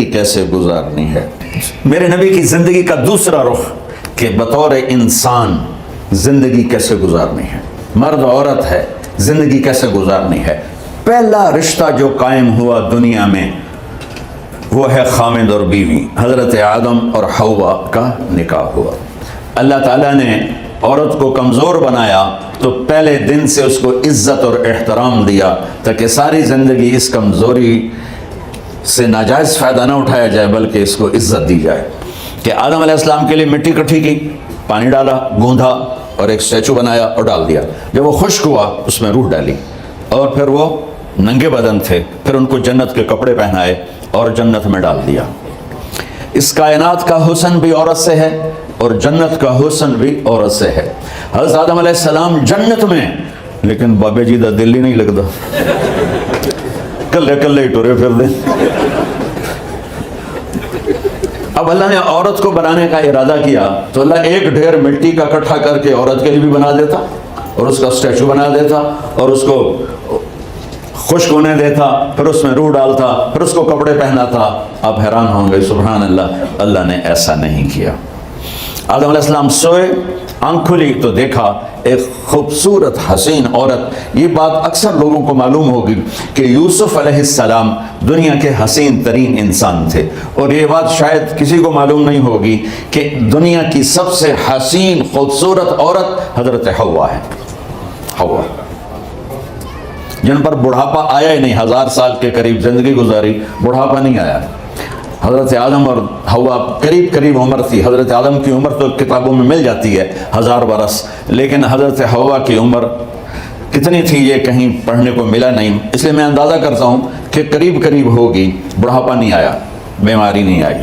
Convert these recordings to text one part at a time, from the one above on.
کیسے گزارنی ہے. میرے نبی کی زندگی کا دوسرا رخ کہ بطور انسان زندگی کیسے گزارنی ہے، مرد عورت ہے زندگی کیسے گزارنی ہے. پہلا رشتہ جو قائم ہوا دنیا میں وہ ہے خامد اور بیوی، حضرت آدم اور حوا کا نکاح ہوا. اللہ تعالیٰ نے عورت کو کمزور بنایا تو پہلے دن سے اس کو عزت اور احترام دیا تاکہ ساری زندگی اس کمزوری سے ناجائز فائدہ نہ اٹھایا جائے بلکہ اس کو عزت دی جائے. کہ آدم علیہ السلام کے لیے مٹی اکٹھی کی، پانی ڈالا، گوندھا اور ایک اسٹیچو بنایا اور ڈال دیا. جب وہ خشک ہوا اس میں روح ڈالی اور پھر وہ ننگے بدن تھے، پھر ان کو جنت کے کپڑے پہنائے اور جنت میں ڈال دیا. اس کائنات کا حسن بھی عورت سے ہے اور جنت کا حسن بھی عورت سے ہے. حضرت آدم علیہ السلام جنت میں، لیکن بابے جی دا دل ہی نہیں لگتا، کلے کلے ہی ٹورے پھر دے. اب اللہ نے عورت کو بنانے کا ارادہ کیا تو اللہ ایک ڈھیر مٹی کا اکٹھا کر کے عورت کے لیے بھی بنا دیتا اور اس کا اسٹیچو بنا دیتا اور اس کو خشک ہونے دیتا، پھر اس میں روح ڈالتا، پھر اس کو کپڑے پہناتا. آپ حیران ہوں گے سبحان اللہ، اللہ نے ایسا نہیں کیا. آدم علیہ السلام سوئے، آنکھ کھلی تو دیکھا ایک خوبصورت حسین عورت. یہ بات اکثر لوگوں کو معلوم ہوگی کہ یوسف علیہ السلام دنیا کے حسین ترین انسان تھے، اور یہ بات شاید کسی کو معلوم نہیں ہوگی کہ دنیا کی سب سے حسین خوبصورت عورت حضرت حوا ہے. حوا جن پر بڑھاپا آیا ہی نہیں، 1000 سال کے قریب زندگی گزاری، بڑھاپا نہیں آیا. حضرت آدم اور حوا قریب عمر تھی. حضرت آدم کی عمر تو کتابوں میں مل جاتی ہے 1000 برس، لیکن حضرت حوا کی عمر کتنی تھی یہ کہیں پڑھنے کو ملا نہیں. اس لیے میں اندازہ کرتا ہوں کہ قریب ہوگی. بڑھاپا نہیں آیا، بیماری نہیں آئی.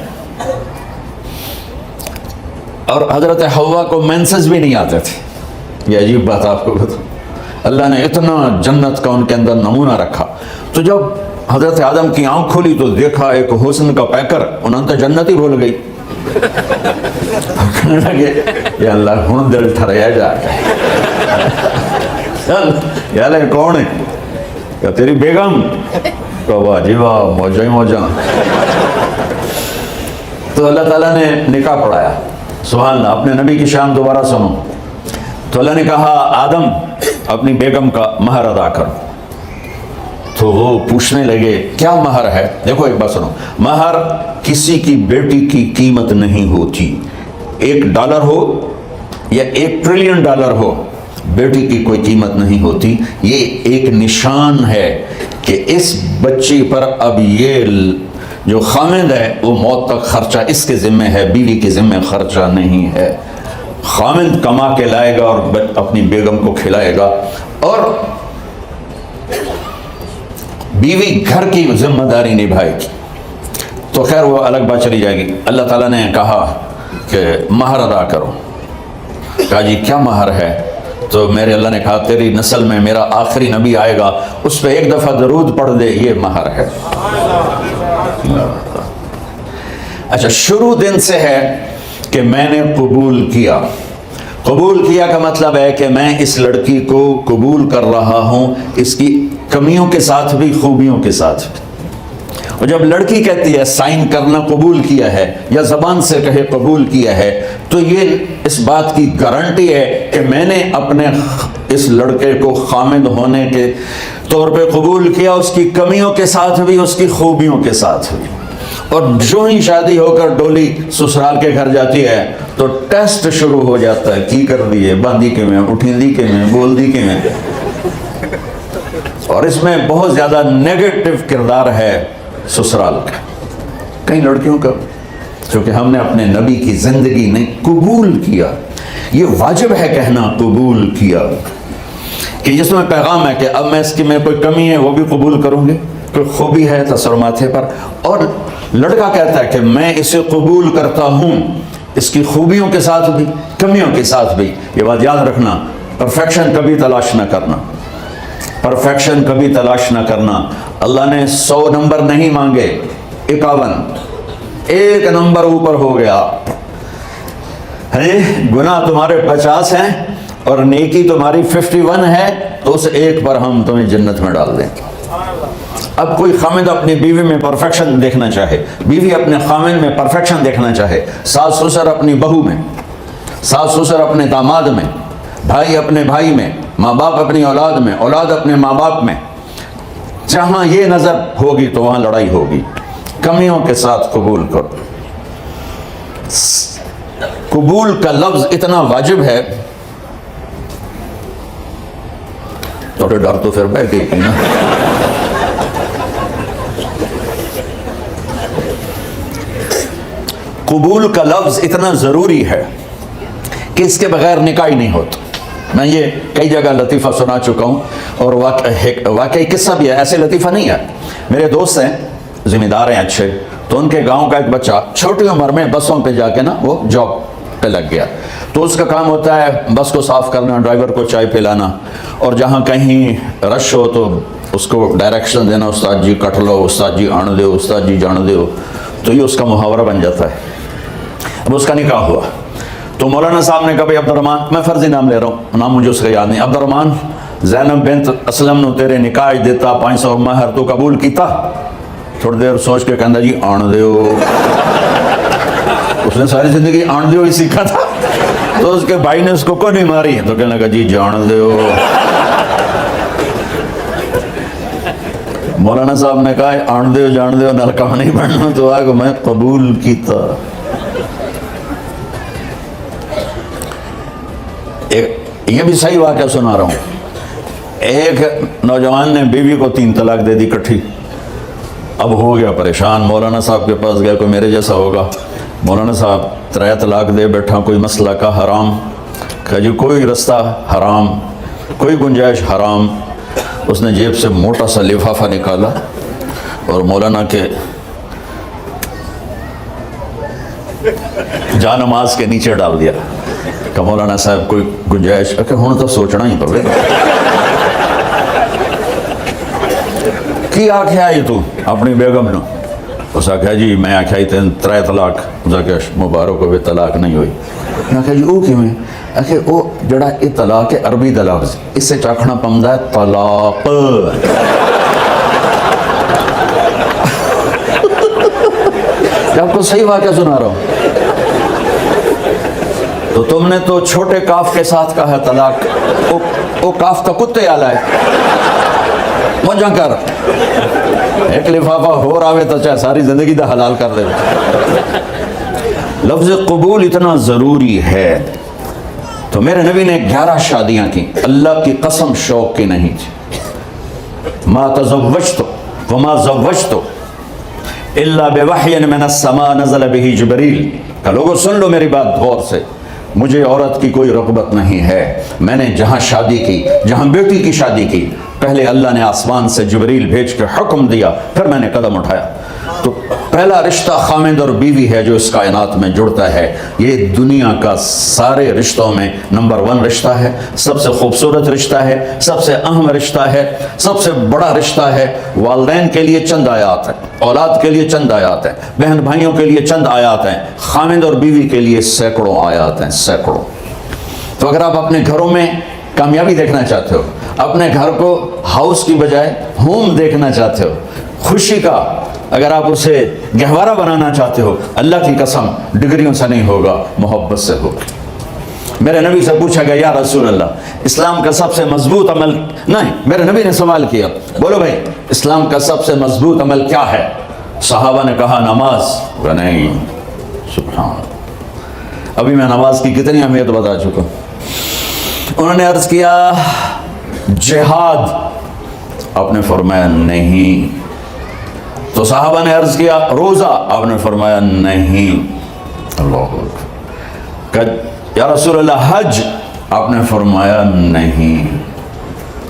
اور حضرت حوا کو مینسز بھی نہیں آتے تھے. یہ عجیب بات آپ کو بتاؤں، اللہ نے اتنا جنت کا ان کے اندر نمونہ رکھا. تو جب حضرت آدم کی آنکھ کھولی تو دیکھا ایک حسن کا پیکر، انہوں نے تو جنت ہی بھول گئی. کہنے لگے یا اللہ ہوں دل ٹھریا جا یا اللہ کون ہے؟ کہ تیری بیگم. تو واہ جی واہ، موجہ ہی موجہ. تو اللہ تعالیٰ نے نکاح پڑھایا. سبحان اللہ. اپنے نبی کی شان دوبارہ سنو. تو اللہ نے کہا آدم اپنی بیگم کا مہر ادا کر. تو وہ پوچھنے لگے کیا مہر ہے؟ دیکھو ایک بات سنو، مہر کسی کی بیٹی کی قیمت نہیں ہوتی. $1 ہو یا $1 ٹریلین ہو، بیٹی کی کوئی قیمت نہیں ہوتی. یہ ایک نشان ہے کہ اس بچی پر اب یہ جو خامد ہے وہ موت تک خرچہ اس کے ذمہ ہے، بیوی کے ذمہ خرچہ نہیں ہے. خامد کما کے لائے گا اور اپنی بیگم کو کھلائے گا، اور بیوی گھر کی ذمہ داری نبھائے گی. تو خیر وہ الگ بات چلی جائے گی. اللہ تعالیٰ نے کہا کہ مہر ادا کرو. کہا جی کیا مہر ہے؟ تو میرے اللہ نے کہا تیری نسل میں میرا آخری نبی آئے گا، اس پہ ایک دفعہ درود پڑھ دے، یہ مہر ہے. اچھا، شروع دن سے ہے کہ میں نے قبول کیا. قبول کیا کا مطلب ہے کہ میں اس لڑکی کو قبول کر رہا ہوں، اس کی کمیوں کے ساتھ بھی خوبیوں کے ساتھ بھی. اور جب لڑکی کہتی ہے سائن کرنا قبول کیا ہے، یا زبان سے کہے قبول کیا ہے، تو یہ اس بات کی گارنٹی ہے کہ میں نے اپنے اس لڑکے کو خامد ہونے کے طور پہ قبول کیا، اس کی کمیوں کے ساتھ بھی، اس کی خوبیوں کے ساتھ بھی. اور جو ہی شادی ہو کر ڈولی سسرال کے گھر جاتی ہے تو ٹیسٹ شروع ہو جاتا ہے، کی کر دیے، باندھی کے میں، اٹھیندی کے میں، بول دی کے میں. اور اس میں بہت زیادہ نیگیٹو کردار ہے سسرال کا، کئی لڑکیوں کا، کیونکہ ہم نے اپنے نبی کی زندگی نے قبول کیا. یہ واجب ہے کہنا قبول کیا، کہ جس میں پیغام ہے کہ اب میں اس کی میں کوئی کمی ہے وہ بھی قبول کروں گی، کوئی خوبی ہے تو سر ماتھے پر. اور لڑکا کہتا ہے کہ میں اسے قبول کرتا ہوں، اس کی خوبیوں کے ساتھ بھی، کمیوں کے ساتھ بھی. یہ بات یاد رکھنا، پرفیکشن کبھی تلاش نہ کرنا، پرفیکشن کبھی تلاش نہ کرنا. اللہ نے 100 نمبر نہیں مانگے، 51، ایک نمبر اوپر ہو گیا. گناہ تمہارے 50 ہیں اور نیکی تمہاری 51 ہے، تو اس ایک پر ہم تمہیں جنت میں ڈال دیں. اب کوئی خامد اپنی بیوی میں پرفیکشن دیکھنا چاہے، بیوی اپنے خامد میں پرفیکشن دیکھنا چاہے، ساس سسر اپنی بہو میں، ساس سسر اپنے داماد میں، بھائی اپنے بھائی میں، ماں باپ اپنی اولاد میں، اولاد اپنے ماں باپ میں، جہاں یہ نظر ہوگی تو وہاں لڑائی ہوگی۔ کمیوں کے ساتھ قبول کرو۔ قبول کا لفظ اتنا واجب ہے، تھوڑے ڈر تو پھر بیٹھ گئی نا۔ قبول کا لفظ اتنا ضروری ہے کہ اس کے بغیر نکاح ہی نہیں ہوتا۔ میں یہ کئی جگہ لطیفہ سنا چکا ہوں، اور واقعی قصہ بھی ہے، ایسے لطیفہ نہیں ہے۔ میرے دوست ہیں، ذمہ دار ہیں اچھے، تو ان کے گاؤں کا ایک بچہ چھوٹی عمر میں بسوں پہ جا کے نا وہ جاب پہ لگ گیا، تو اس کا کام ہوتا ہے بس کو صاف کرنا، ڈرائیور کو چائے پلانا، اور جہاں کہیں رش ہو تو اس کو ڈائریکشن دینا، استاد جی کٹ لو، استاد جی آن دیو، استاد جی جان دیو، تو یہ اس کا محاورہ بن جاتا ہے۔ اب اس کا نکاح ہوا تو مولانا صاحب نے کہا بھائی عبد الرحمان، میں فرضی نام لے رہا ہوں، نام مجھے اس کا یاد نہیں، عبد الرحمان زینب بنت اسلم نو تیرے نکاح دیتا 500 مہر تو قبول کیتا؟ تھوڑی دیر سوچ کے کہندا جی آن دیو۔ اس نے ساری زندگی آن دیو ہی سیکھا تھا، تو اس کے بھائی نے اس کو کوئی نہیں ماری، تو کہنے لگا جی جان دیو۔ مولانا صاحب نے کہا آن دیو جان دیو نال کام نہیں بننا، تو آگے میں قبول کیتا۔ یہ بھی صحیح واقعہ سنا رہا ہوں۔ ایک نوجوان نے بیوی کو 3 طلاق دے دی کٹھی، اب ہو گیا پریشان، مولانا صاحب کے پاس گیا، کوئی میرے جیسا ہوگا، مولانا صاحب 3 طلاق دے بیٹھا، کوئی مسئلہ کا حرام، کہا جی کوئی رستہ حرام، کوئی گنجائش حرام۔ اس نے جیب سے موٹا سا لفافہ نکالا اور مولانا کے جا نماز کے نیچے ڈال دیا، کہ مولانا صاحب کوئی گنجائش، کہ ہوں تو سوچنا ہی پڑے گا۔ کی آکھیا آئی تو اپنی بیگم نو؟ اس آکھیا جی میں آکھیا ہی 3 طلاق، اس آکھیا مبارک ہوئے طلاق نہیں ہوئی۔ میں آکھیا جی او کیوں ہے؟ آکھیا او جڑا یہ طلاق ہے عربی دا لفظ، اس سے چاکھنا پمدا ہے طلاق۔ آپ کو صحیح واقعہ سنا رہا ہوں۔ تو تم نے تو چھوٹے کاف کے ساتھ کہا ہے طلاق، او کاف تو کتے آلا ہے، مجھا کر ایک لفافہ ہو رہا ہے تو چاہے ساری زندگی دا حلال کر دے۔ لفظ قبول اتنا ضروری ہے۔ تو میرے نبی نے 11 شادیاں کی، اللہ کی قسم شوق کی نہیں تھی۔ ما تزوجت وما زوجت الا بوحی من السماء نزل به جبریل، کہ لوگوں سن لو میری بات غور سے، مجھے عورت کی کوئی رغبت نہیں ہے، میں نے جہاں شادی کی، جہاں بیٹی کی شادی کی، پہلے اللہ نے آسمان سے جبریل بھیج کے حکم دیا، پھر میں نے قدم اٹھایا۔ تو پہلا رشتہ خامد اور بیوی ہے جو اس کائنات میں جڑتا ہے، یہ دنیا کا سارے رشتوں میں نمبر 1 رشتہ ہے، سب سے خوبصورت رشتہ ہے، سب سے اہم رشتہ ہے، سب سے بڑا رشتہ ہے۔ والدین کے لیے چند آیات ہیں، اولاد کے لیے چند آیات ہیں، بہن بھائیوں کے لیے چند آیات ہیں، خامد اور بیوی کے لیے سینکڑوں آیات ہیں، سینکڑوں۔ تو اگر آپ اپنے گھروں میں کامیابی دیکھنا چاہتے ہو، اپنے گھر کو ہاؤس کی بجائے ہوم دیکھنا چاہتے ہو، خوشی کا اگر آپ اسے گہوارہ بنانا چاہتے ہو، اللہ کی قسم ڈگریوں سے نہیں ہوگا، محبت سے ہوگا۔ میرے نبی سے پوچھا گیا یا رسول اللہ اسلام کا سب سے مضبوط عمل، نہیں میرے نبی نے سوال کیا، بولو بھائی اسلام کا سب سے مضبوط عمل کیا ہے؟ صحابہ نے کہا نماز، نہیں سبحان، ابھی میں نماز کی کتنی اہمیت بتا چکا ہوں۔ انہوں نے عرض کیا جہاد، آپ نے فرمایا نہیں۔ تو صحابہ نے عرض کیا روزہ، آپ نے فرمایا نہیں۔ اللہ اکبر۔ یا رسول اللہ حج، آپ نے فرمایا نہیں۔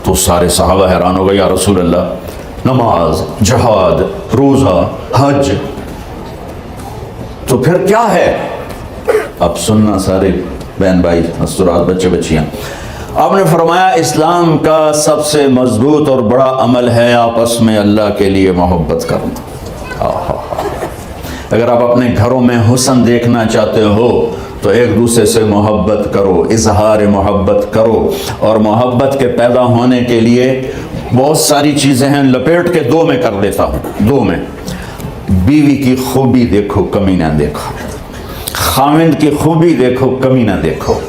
تو سارے صحابہ حیران ہو گئے، یا رسول اللہ نماز، جہاد، روزہ، حج، تو پھر کیا ہے؟ اب سننا سارے بہن بھائی، مستورات، بچے بچیاں، آپ نے فرمایا اسلام کا سب سے مضبوط اور بڑا عمل ہے آپس میں اللہ کے لیے محبت کرنا۔ اگر آپ اپنے گھروں میں حسن دیکھنا چاہتے ہو تو ایک دوسرے سے محبت کرو، اظہار محبت کرو، اور محبت کے پیدا ہونے کے لیے بہت ساری چیزیں ہیں، لپیٹ کے دو میں کر دیتا ہوں، دو میں. بیوی کی خوبی دیکھو، کمی نہ دیکھو. خاوند کی خوبی دیکھو، کمی نہ دیکھو،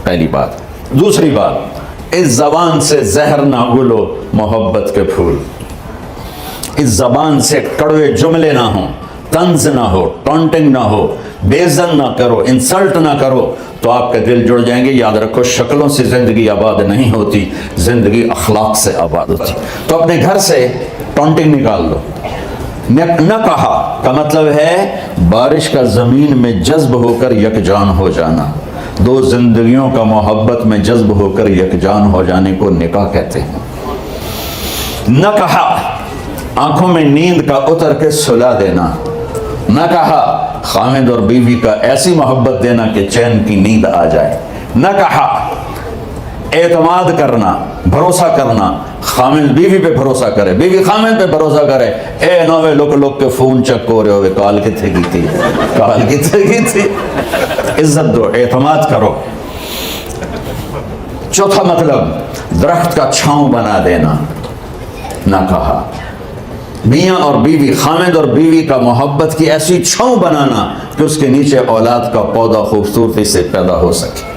پہلی بات. دوسری بات، اس زبان سے زہر نہ گلو محبت کے پھول. اس زبان سے کڑوے جملے نہ ہوں، طنز نہ ہو، ٹونٹنگ نہ ہو، بےعزت نہ کرو، انسلٹ نہ کرو، تو آپ کے دل جڑ جائیں گے. یاد رکھو، شکلوں سے زندگی آباد نہیں ہوتی، زندگی اخلاق سے آباد ہوتی. تو اپنے گھر سے ٹونٹنگ نکال دو. نہ کہا کا مطلب ہے بارش کا زمین میں جذب ہو کر یکجان ہو جانا. دو زندگیوں کا محبت میں جذب ہو کر یکجان ہو جانے کو نکاح کہتے ہیں. نہ کہا آنکھوں میں نیند کا اتر کے سلا دینا. نہ کہا خاوند اور بیوی کا ایسی محبت دینا کہ چین کی نیند آ جائے. نہ کہا اعتماد کرنا، بھروسہ کرنا. خاوند بیوی پہ بھروسہ کرے، بیوی خاوند پہ بھروسہ کرے. اے نوے لوگ کے فون چک ہو رہے ہوئے، کال کتنے کی تھی، کال کتنے کی تھی. عزت دو، اعتماد کرو. چوتھا مطلب درخت کا چھاؤں بنا دینا. نہ کہا میاں اور بیوی، خاوند اور بیوی کا محبت کی ایسی چھاؤں بنانا کہ اس کے نیچے اولاد کا پودا خوبصورتی سے پیدا ہو سکے.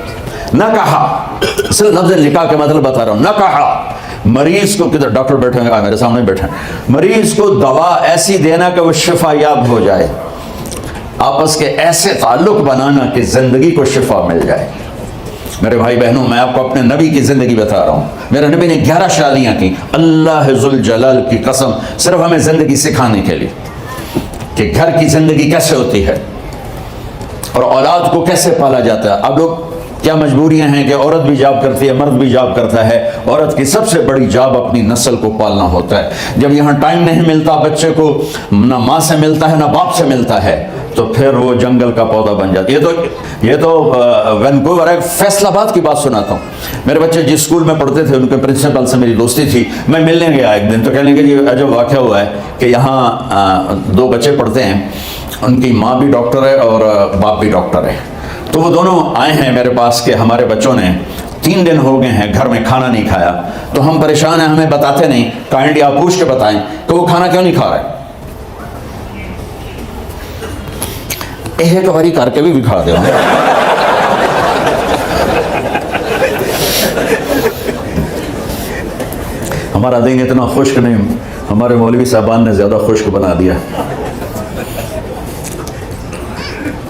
نہ کہا، صرف لفظ نکاح کے مطلب بتا رہا ہوں. نہ کہا مریض کو، کدھر ڈاکٹر بیٹھے ہیں، میرے سامنے بیٹھے ہیں، مریض کو دوا ایسی دینا کہ وہ شفا یاب ہو جائے. آپس کے ایسے تعلق بنانا کہ زندگی کو شفا مل جائے. میرے بھائی بہنوں، میں آپ کو اپنے نبی کی زندگی بتا رہا ہوں. میرے نبی نے 11 شادیاں کی، اللہ ذوالجلال کی قسم، صرف ہمیں زندگی سکھانے کے لیے کہ گھر کی زندگی کیسے ہوتی ہے اور اولاد کو کیسے پالا جاتا ہے. اب لوگ کیا مجبوریاں ہیں کہ عورت بھی جاب کرتی ہے، مرد بھی جاب کرتا ہے. عورت کی سب سے بڑی جاب اپنی نسل کو پالنا ہوتا ہے. جب یہاں ٹائم نہیں ملتا بچے کو، نہ ماں سے ملتا ہے نہ باپ سے ملتا ہے، تو پھر وہ جنگل کا پودا بن جاتا ہے. یہ تو وینکوور ہے. فیصل آباد کی بات سناتا ہوں. میرے بچے جس اسکول میں پڑھتے تھے ان کے پرنسپل سے میری دوستی تھی. میں ملنے گیا ایک دن، تو کہنے لگے یہ عجب واقعہ ہوا ہے کہ یہاں 2 بچے پڑھتے ہیں، ان کی ماں بھی ڈاکٹر ہے اور باپ بھی ڈاکٹر ہے. تو وہ دونوں آئے ہیں میرے پاس کہ ہمارے بچوں نے 3 دن ہو گئے ہیں گھر میں کھانا نہیں کھایا، تو ہم پریشان ہیں، ہمیں بتاتے نہیں. کائنڈلی آپ پوچھ کے بتائیں کہ وہ کھانا کیوں نہیں کھا رہے. ایک باری کر کے بھی کھا دے. ہمارا دین اتنا خشک نہیں، ہمارے مولوی صاحبان نے زیادہ خشک بنا دیا.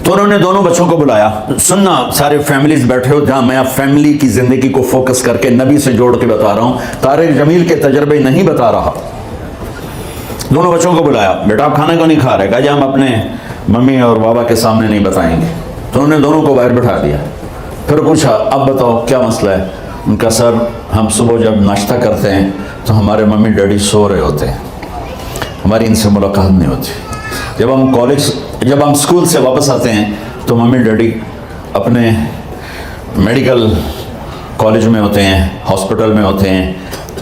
تو انہوں نے دونوں بچوں کو بلایا. سننا، سارے فیملیز بیٹھے ہو جہاں میں فیملی کی زندگی کو فوکس کر کے نبی سے جوڑ کے بتا رہا ہوں، طارق جمیل کے تجربے نہیں بتا رہا. دونوں بچوں کو بلایا. بیٹا آپ کھانا کیوں نہیں کھا رہے؟ کہا جی ہم اپنے ممی اور بابا کے سامنے نہیں بتائیں گے. تو انہوں نے دونوں کو باہر بٹھا دیا. پھر پوچھا اب بتاؤ کیا مسئلہ ہے. ان کا سر ہم صبح جب ناشتہ کرتے ہیں تو ہمارے ممی ڈیڈی سو رہے ہوتے ہیں، ہماری ان سے ملاقات نہیں ہوتی. جب ہم اسکول سے واپس آتے ہیں تو ممی ڈیڈی اپنے میڈیکل کالج میں ہوتے ہیں، ہاسپٹل میں ہوتے ہیں،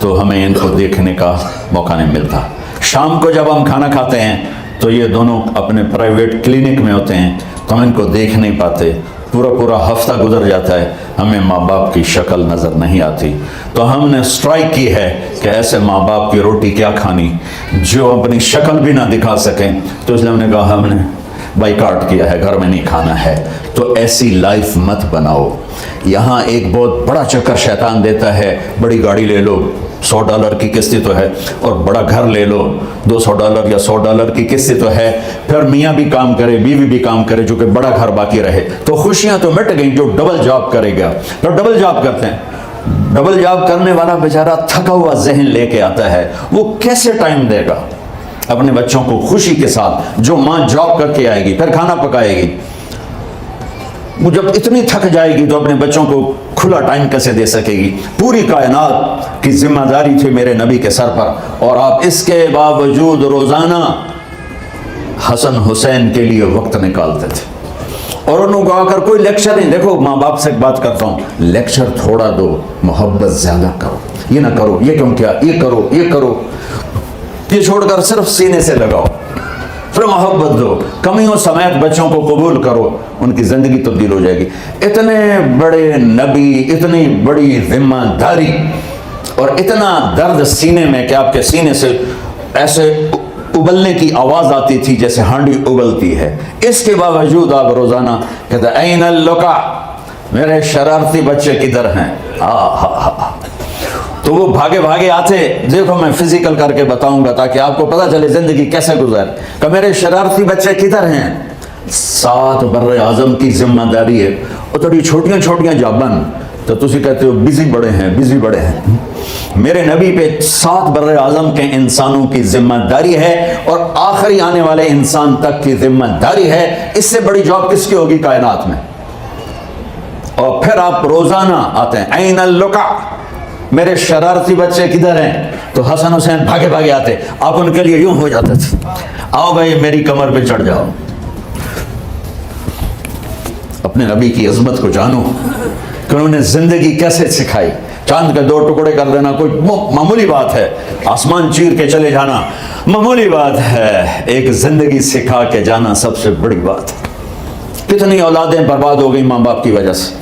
تو ہمیں ان کو دیکھنے کا موقع نہیں ملتا. شام کو جب ہم کھانا کھاتے ہیں تو یہ دونوں اپنے پرائیویٹ کلینک میں ہوتے ہیں، تو ہم ان کو دیکھ نہیں پاتے. پورا ہفتہ گزر جاتا ہے، ہمیں ماں باپ کی شکل نظر نہیں آتی. تو ہم نے سٹرائک کی ہے کہ ایسے ماں باپ کی روٹی کیا کھانی جو اپنی شکل بھی نہ دکھا سکیں. تو اس لیے ہم نے کہا ہم نے بائیکاٹ کیا ہے، گھر میں نہیں کھانا ہے. تو ایسی لائف مت بناؤ. یہاں ایک بہت بڑا چکر شیطان دیتا ہے، بڑی گاڑی لے لو، $100 کی قسط تو ہے، اور بڑا گھر لے لو، $200 یا $100 کی قسط تو ہے. پھر میاں بھی کام کرے، بیوی بھی کام کرے، جو کہ بڑا گھر باقی رہے. تو خوشیاں تو مٹ گئیں. جو ڈبل جاب کرے گا، تو ڈبل جاب کرتے ہیں. ڈبل جاب کرنے والا بیچارہ تھکا ہوا ذہن لے کے آتا ہے، وہ کیسے ٹائم دے گا اپنے بچوں کو خوشی کے ساتھ؟ جو ماں جاب کر کے آئے گی پھر کھانا پکائے گی، وہ جب اتنی تھک جائے گی تو اپنے بچوں کو کھلا ٹائم کیسے دے سکے گی؟ پوری کائنات کی ذمہ داری تھی میرے نبی کے سر پر، اور آپ اس کے باوجود روزانہ حسن حسین کے لیے وقت نکالتے تھے. اور انہوں کو آ کر کوئی لیکچر نہیں. دیکھو ماں باپ سے ایک بات کرتا ہوں، لیکچر تھوڑا دو، محبت زیادہ کرو. یہ نہ کرو، یہ کیوں کیا، یہ کرو، یہ کرو، یہ چھوڑ کر صرف سینے سے لگاؤ. پھر محبت دو، کمیوں سمیت بچوں کو قبول کرو، ان کی زندگی تبدیل ہو جائے گی. اتنے بڑے نبی، اتنی بڑی ذمہ داری اور اتنا درد سینے میں کہ آپ کے سینے سے ایسے ابلنے کی آواز آتی تھی جیسے ہانڈی ابلتی ہے. اس کے باوجود آپ روزانہ کہتے این اللقا، میرے شرارتی بچے کدھر ہیں. تو وہ بھاگے بھاگے آتے. دیکھو میں فزیکل کر کے بتاؤں گا تاکہ آپ کو پتہ چلے زندگی کیسے گزر کہ میرے شرارتی بچے کدھر ہیں. 7 بر اعظم کی ذمہ داری ہے. اور تھوڑی چھوٹیاں چھوٹیاں جابن تو تسی کہتے ہو بزی بڑے ہیں، بزی بڑے ہیں. میرے نبی پہ 7 بر اعظم کے انسانوں کی ذمہ داری ہے اور آخری آنے والے انسان تک کی ذمہ داری ہے. اس سے بڑی جاب کس کی ہوگی کائنات میں؟ اور پھر آپ روزانہ آتے ہیں این اللقا، میرے شرارتی بچے کدھر ہیں. تو حسن حسین بھاگے بھاگے آتے. آپ ان کے لیے یوں ہو جاتے تھے، آؤ بھائی میری کمر پہ چڑھ جاؤ. اپنے نبی کی عظمت کو جانو کہ انہوں نے زندگی کیسے سکھائی. چاند کے 2 ٹکڑے کر دینا کوئی معمولی بات ہے، آسمان چیر کے چلے جانا معمولی بات ہے، ایک زندگی سکھا کے جانا سب سے بڑی بات ہے. کتنی اولادیں برباد ہو گئی ماں باپ کی وجہ سے،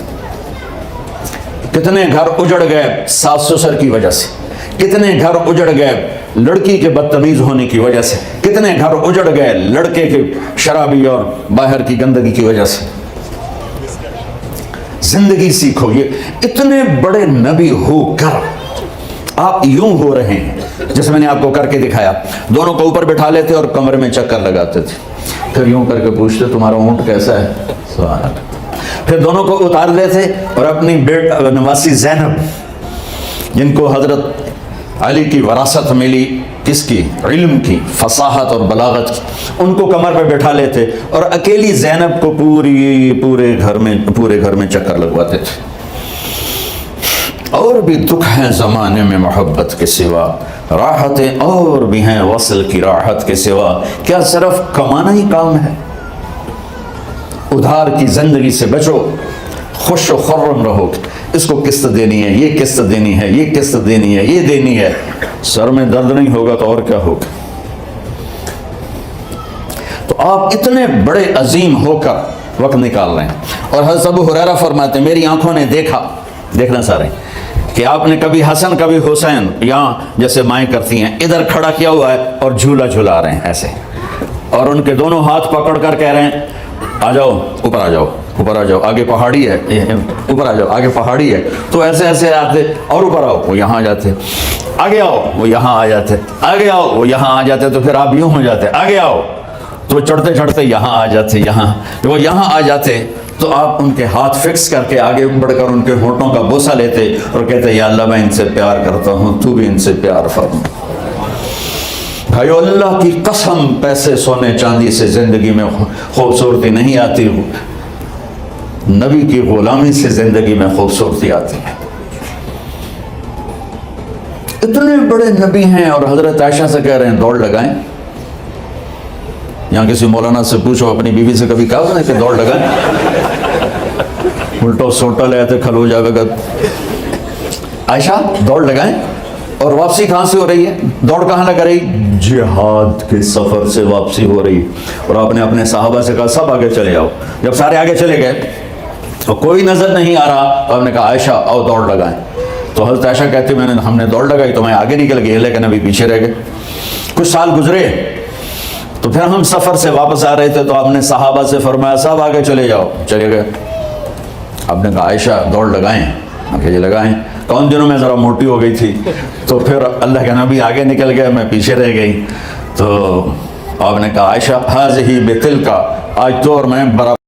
کتنے گھر اجڑ گئے ساس سسر کی وجہ سے، کتنے گھر اجڑ گئے لڑکی کے بدتمیز ہونے کی وجہ سے، کتنے گھر اجڑ گئے لڑکے کے شرابی اور باہر کی گندگی کی وجہ سے. زندگی سیکھو. یہ اتنے بڑے نبی ہو کر آپ یوں ہو رہے ہیں جیسے میں نے آپ کو کر کے دکھایا. دونوں کو اوپر بٹھا لیتے اور کمرے میں چکر لگاتے تھے، پھر یوں کر کے پوچھتے تمہارا اونٹ کیسا ہے. سبحان اللہ. پھر دونوں کو اتار دیتے اور اپنی نواسی زینب جن کو حضرت علی کی وراثت ملی، کس کی؟ علم کی، فصاحت اور بلاغت کی، ان کو کمر پہ بٹھا لیتے اور اکیلی زینب کو پورے گھر میں چکر لگواتے تھے. اور بھی دکھ ہیں زمانے میں محبت کے سوا، راحتیں اور بھی ہیں وصل کی راحت کے سوا. کیا صرف کمانا ہی کام ہے؟ ادھار کی زندگی سے بچو، خوش و خرم رہو. اس کو قسط دینی ہے، یہ قسط دینی ہے، یہ قسط دینی ہے، یہ دینی ہے. سر میں درد نہیں ہوگا تو اور کیا ہوگا. تو آپ اتنے بڑے عظیم ہو کر وقت نکال رہے ہیں. اور حضرت ابو ہریرہ فرماتے ہیں میری آنکھوں نے دیکھنا سارے کہ آپ نے کبھی حسن کبھی حسین یہاں جیسے مائیں کرتی ہیں ادھر کھڑا کیا ہوا ہے اور جھولا جھلا رہے ہیں ایسے، اور ان کے دونوں ہاتھ پکڑ کر کہہ رہے ہیں آ جاؤ اوپر، آ جاؤ اوپر، آ جاؤ آگے پہاڑی ہے، اوپر آ جاؤ آگے پہاڑی ہے. تو ایسے ایسے آتے اور اوپر آؤ وہ یہاں آ جاتے، آگے آؤ وہ یہاں آ جاتے، آگے آؤ وہ یہاں آ جاتے. تو پھر آپ یوں ہو جاتے آگے آؤ، تو چڑھتے چڑھتے یہاں آ جاتے، وہ یہاں آ جاتے. تو آپ ان کے ہاتھ فکس کر کے آگے بڑھ کر ان کے ہونٹوں کا بوسہ لیتے اور کہتے یا اللہ میں ان سے پیار کرتا ہوں، تو بھی ان سے پیار فرما. بھائیو اللہ کی قسم پیسے سونے چاندی سے زندگی میں خوبصورتی نہیں آتی، نبی کی غلامی سے زندگی میں خوبصورتی آتی ہے. اتنے بڑے نبی ہیں اور حضرت عائشہ سے کہہ رہے ہیں دوڑ لگائیں. یہاں کسی مولانا سے پوچھو اپنی بیوی سے کبھی کہا کہ دوڑ لگائیں، الٹو سوٹا لے آتے کھلو جاوے گا. عائشہ دوڑ لگائیں. اور واپسی کہاں سے ہو رہی ہے؟ دوڑ کہاں لگا رہی؟ جہاد کے سفر سے واپسی ہو رہی. اور آپ نے اپنے صحابہ سے کہا سب آگے چلے آؤ. جب سارے آگے چلے گئے تو کوئی نظر نہیں آ رہا تو ہم نے کہا عائشہ آؤ دوڑ لگائیں. تو حضرت عائشہ کہتی ہم نے دوڑ لگائی تو میں آگے نکل گئی لیکن ابھی پیچھے رہ گئے. کچھ سال گزرے تو پھر ہم سفر سے واپس آ رہے تھے تو آپ نے صحابہ سے فرمایا سب آگے چلے جاؤ. چلے گئے. آپ نے کہا عائشہ دوڑ لگائیں؟ کہ لگائیں. تو ان دنوں میں ذرا موٹی ہو گئی تھی تو پھر اللہ کے نبی آگے نکل گئے، میں پیچھے رہ گئی. تو آپ نے کہا عائشہ ہاذہ بتلک، آج تو اور میں برابر